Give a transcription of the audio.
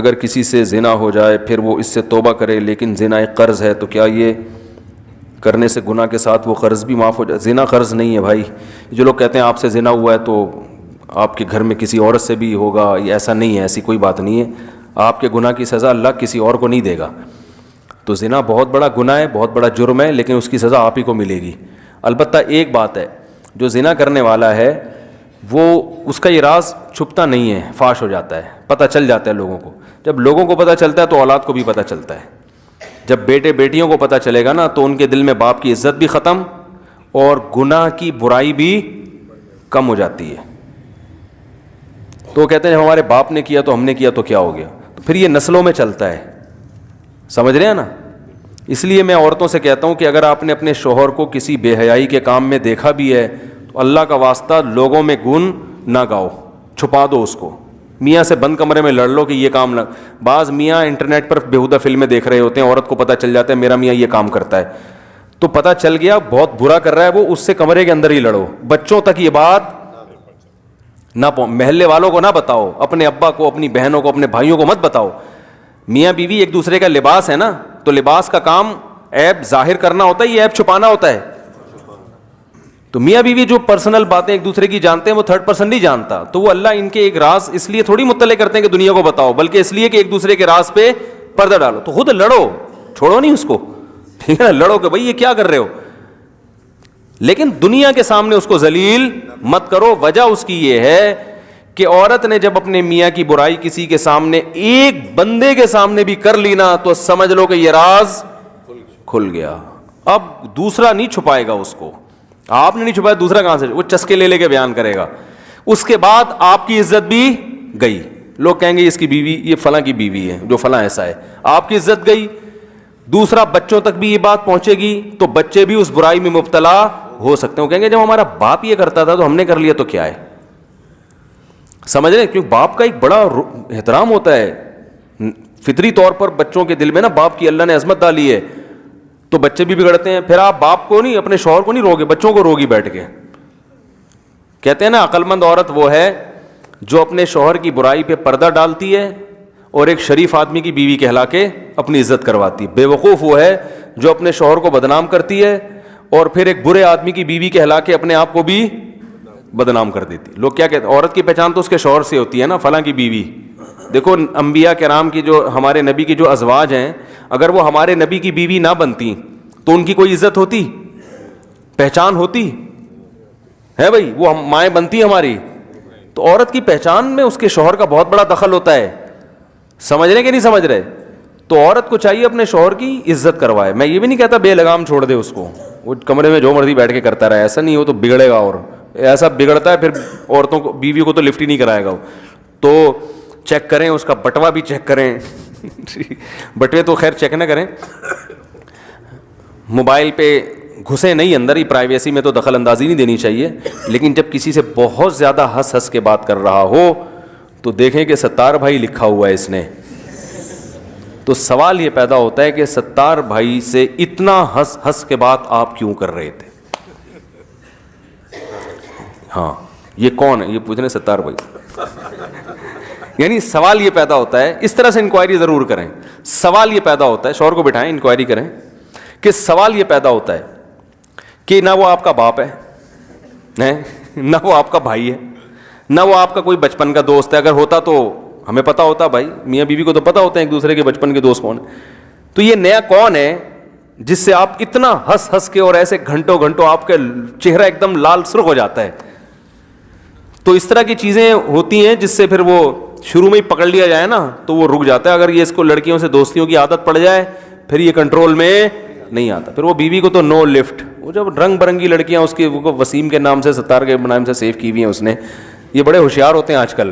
اگر کسی سے زنا ہو جائے پھر وہ اس سے توبہ کرے لیکن زنا ایک قرض ہے تو کیا یہ کرنے سے گناہ کے ساتھ وہ قرض بھی معاف ہو جائے؟ زنا قرض نہیں ہے بھائی. جو لوگ کہتے ہیں آپ سے زنا ہوا ہے تو آپ کے گھر میں کسی عورت سے بھی ہوگا، یہ ایسا نہیں ہے، ایسی کوئی بات نہیں ہے. آپ کے گناہ کی سزا اللہ کسی اور کو نہیں دے گا. تو زنا بہت بڑا گناہ ہے، بہت بڑا جرم ہے، لیکن اس کی سزا آپ ہی کو ملے گی. البتہ ایک بات ہے، جو زنا کرنے والا ہے وہ اس کا یہ راز چھپتا نہیں ہے، فاش ہو جاتا ہے، پتہ چل جاتا ہے لوگوں کو. جب لوگوں کو پتہ چلتا ہے تو اولاد کو بھی پتہ چلتا ہے. جب بیٹے بیٹیوں کو پتہ چلے گا نا تو ان کے دل میں باپ کی عزت بھی ختم اور گناہ کی برائی بھی کم ہو جاتی ہے. تو کہتے ہیں جب ہمارے باپ نے کیا تو ہم نے کیا تو کیا ہو گیا. تو پھر یہ نسلوں میں چلتا ہے، سمجھ رہے ہیں نا. اس لیے میں عورتوں سے کہتا ہوں کہ اگر آپ نے اپنے شوہر کو کسی بے حیائی کے کام میں دیکھا بھی ہے تو اللہ کا واسطہ لوگوں میں گن نہ گاؤ، چھپا دو اس کو. میاں سے بند کمرے میں لڑ لو کہ یہ کام نہ. بعض میاں انٹرنیٹ پر بیہودہ فلمیں دیکھ رہے ہوتے ہیں، عورت کو پتہ چل جاتا ہے میرا میاں یہ کام کرتا ہے، تو پتہ چل گیا بہت برا کر رہا ہے وہ، اس سے کمرے کے اندر ہی لڑو. بچوں تک یہ بات نہ محلے والوں کو نہ بتاؤ، اپنے ابا کو، اپنی بہنوں کو، اپنے بھائیوں کو مت بتاؤ. میاں بیوی ایک دوسرے کا لباس ہے نا، تو لباس کا کام عیب ظاہر کرنا ہوتا ہے، یہ عیب چھپانا ہوتا ہے. تو میاں بیوی جو پرسنل باتیں ایک دوسرے کی جانتے ہیں وہ تھرڈ پرسن نہیں جانتا. تو وہ اللہ ان کے ایک راز اس لیے تھوڑی مطلع کرتے ہیں کہ دنیا کو بتاؤ، بلکہ اس لیے کہ ایک دوسرے کے راز پہ پردہ ڈالو. تو خود لڑو، چھوڑو نہیں اس کو، ٹھیک ہے نا، لڑو کہ بھائی یہ کیا کر رہے ہو، لیکن دنیا کے سامنے اس کو ذلیل مت کرو. وجہ اس کی یہ ہے کہ عورت نے جب اپنے میاں کی برائی کسی کے سامنے، ایک بندے کے سامنے بھی کر لی نا، تو سمجھ لو کہ یہ راز کھل گیا. اب دوسرا نہیں چھپائے گا اس کو، آپ نے نہیں چھپایا، دوسرا کہاں سے؟ وہ چسکے لے لے کے بیان کرے گا. اس کے بعد آپ کی عزت بھی گئی. لوگ کہیں گے اس کی بیوی یہ فلاں کی بیوی ہے جو فلاں ایسا ہے، آپ کی عزت گئی. دوسرا بچوں تک بھی یہ بات پہنچے گی تو بچے بھی اس برائی میں مبتلا ہو سکتے ہیں. وہ کہیں گے جب ہمارا باپ یہ کرتا تھا تو ہم نے کر لیا تو کیا ہے. سمجھ رہے ہیں؟ کیونکہ باپ کا ایک بڑا احترام ہوتا ہے فطری طور پر. بچوں کے دل میں نا باپ کی اللہ نے عظمت ڈالی ہے، تو بچے بھی بگڑتے ہیں. پھر آپ باپ کو نہیں، اپنے شوہر کو نہیں روگے، بچوں کو روگی بیٹھ کے. کہتے ہیں نا عقل مند عورت وہ ہے جو اپنے شوہر کی برائی پہ پردہ ڈالتی ہے اور ایک شریف آدمی کی بیوی کہلا کے اپنی عزت کرواتی ہے. بیوقوف وہ ہے جو اپنے شوہر کو بدنام کرتی ہے اور پھر ایک برے آدمی کی بیوی کہلا کے اپنے آپ کو بھی بدنام کر دیتی. لوگ کیا کہتے ہیں، عورت کی پہچان تو اس کے شوہر سے ہوتی ہے نا، فلاں کی بیوی. دیکھو انبیاء کرام کی، جو ہمارے نبی کی جو ازواج ہیں، اگر وہ ہمارے نبی کی بیوی نہ بنتی تو ان کی کوئی عزت ہوتی، پہچان ہوتی ہے؟ بھائی وہ مائیں بنتی ہماری. تو عورت کی پہچان میں اس کے شوہر کا بہت بڑا دخل ہوتا ہے. سمجھ رہے کہ نہیں سمجھ رہے؟ تو عورت کو چاہیے اپنے شوہر کی عزت کروائے. میں یہ بھی نہیں کہتا بے لگام چھوڑ دے اس کو، وہ کمرے میں جو مرضی بیٹھ کے کرتا رہے، ایسا نہیں ہو تو بگڑے گا. اور ایسا بگڑتا ہے پھر عورتوں کو، بیوی کو تو لفٹ ہی نہیں کرائے گا. تو چیک کریں اس کا بٹوا بھی چیک کریں. بٹوے تو خیر چیک نہ کریں، موبائل پہ گھسے نہیں اندر ہی، پرائیویسی میں تو دخل اندازی نہیں دینی چاہیے. لیکن جب کسی سے بہت زیادہ ہنس ہنس کے بات کر رہا ہو تو دیکھیں کہ ستار بھائی لکھا ہوا ہے اس نے. تو سوال یہ پیدا ہوتا ہے کہ ستار بھائی سے اتنا ہنس ہنس کے بات آپ کیوں کر رہے تھے؟ ہاں یہ کون ہے، یہ پوچھنے ستار بھائی. یعنی سوال یہ پیدا ہوتا ہے، اس طرح سے انکوائری ضرور کریں. سوال یہ پیدا ہوتا ہے، شوہر کو بٹھائیں، انکوائری کریں کہ سوال یہ پیدا ہوتا ہے کہ نہ وہ آپ کا باپ ہے، نہ وہ آپ کا بھائی ہے، نہ وہ آپ کا کوئی بچپن کا دوست ہے. اگر ہوتا تو ہمیں پتا ہوتا، بھائی میاں بیوی کو تو پتا ہوتا ہے ایک دوسرے کے بچپن کے دوست کون ہیں. تو یہ نیا کون ہے جس سے آپ اتنا ہنس ہنس کے اور ایسے گھنٹوں گھنٹوں آپ کا چہرہ ایک دم لال سرخ ہو جاتا ہے؟ تو اس طرح کی چیزیں ہوتی ہیں جس سے پھر وہ شروع میں ہی پکڑ لیا جائے نا تو وہ رک جاتا ہے. اگر یہ اس کو لڑکیوں سے دوستیوں کی عادت پڑ جائے پھر یہ کنٹرول میں نہیں آتا. پھر وہ بیوی کو تو نو لفٹ. وہ جب رنگ برنگی لڑکیاں اس کی، وہ وسیم کے نام سے، ستار کے نام سے سیو کی ہوئی ہیں اس نے. یہ بڑے ہوشیار ہوتے ہیں آج کل.